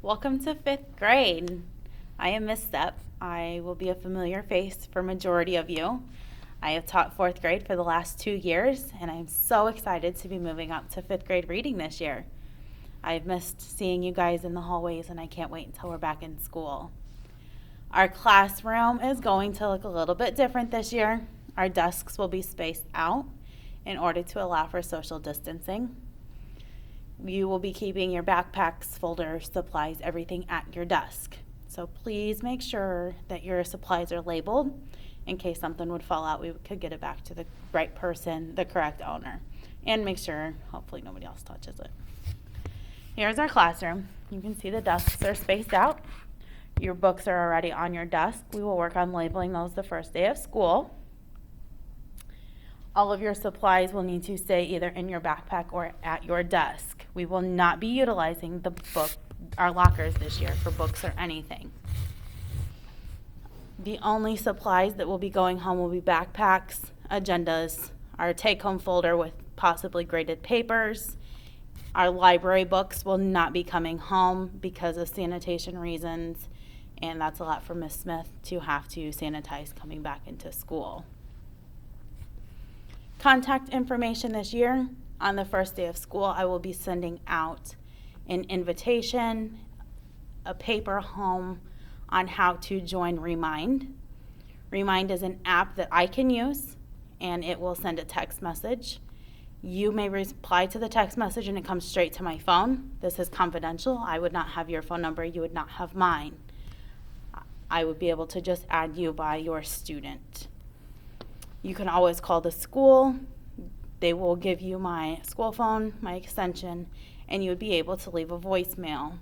Welcome to 5th grade. I am Miss Stepp. I will be a familiar face for majority of you. I have taught 4th grade for the last 2 years, and I'm so excited to be moving up to 5th grade reading this year. I've missed seeing you guys in the hallways, and I can't wait until we're back in school. Our classroom is going to look a little bit different this year. Our desks will be spaced out in order to allow for social distancing. You will be keeping your backpacks, folders, supplies, everything at your desk. So please make sure that your supplies are labeled in case something would fall out. We could get it back to the right person, the correct owner, and make sure hopefully nobody else touches it. Here's our classroom. You can see the desks are spaced out. Your books are already on your desk. We will work on labeling those the first day of school. All of your supplies will need to stay either in your backpack or at your desk. We will not be utilizing our lockers this year for books or anything. The only supplies that will be going home will be backpacks, agendas, our take-home folder with possibly graded papers. Our library books will not be coming home because of sanitation reasons, and that's a lot for Miss Smith to have to sanitize coming back into school. Contact information this year. On the first day of school, I will be sending out an invitation, a paper home on how to join Remind. Remind is an app that I can use, and it will send a text message. You may reply to the text message and it comes straight to my phone. This is confidential. I would not have your phone number. You would not have mine. I would be able to just add you by your student. You can always call the school. They will give you my school phone, my extension, and you would be able to leave a voicemail.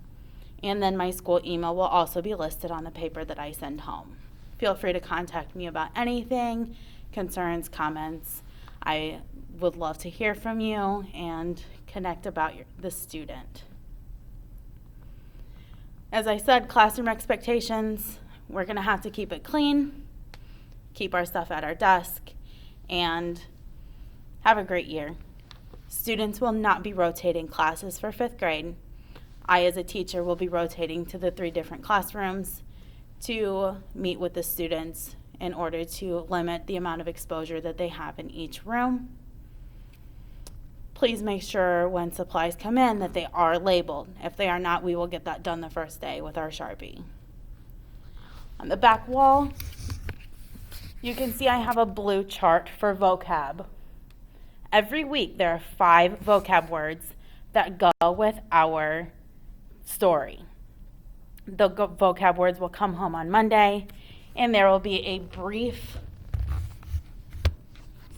And then my school email will also be listed on the paper that I send home. Feel free to contact me about anything, concerns, comments. I would love to hear from you and connect about the student. As I said, classroom expectations, we're going to have to keep it clean, keep our stuff at our desk, and have a great year. Students will not be rotating classes for 5th grade. I, as a teacher, will be rotating to the 3 different classrooms to meet with the students in order to limit the amount of exposure that they have in each room. Please make sure when supplies come in that they are labeled. If they are not, we will get that done the first day with our Sharpie. On the back wall, you can see I have a blue chart for vocab. Every week there are 5 vocab words that go with our story. The vocab words will come home on Monday, and there will be a brief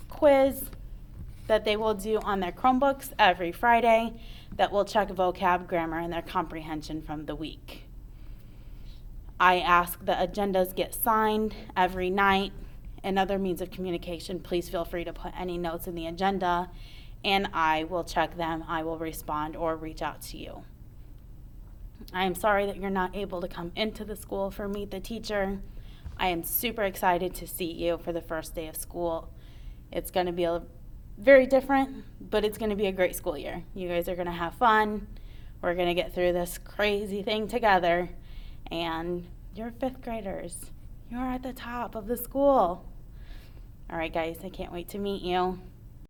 quiz that they will do on their Chromebooks every Friday that will check vocab, grammar, and their comprehension from the week. I ask the agendas get signed every night. And other means of communication, please feel free to put any notes in the agenda, and I will check them. I will respond or reach out to you. I am sorry that you're not able to come into the school for Meet the Teacher. I am super excited to see you for the first day of school. It's going to be very different, but it's going to be a great school year. You guys are going to have fun. We're going to get through this crazy thing together, and you're 5th graders. You're at the top of the school. All right, guys, I can't wait to meet you.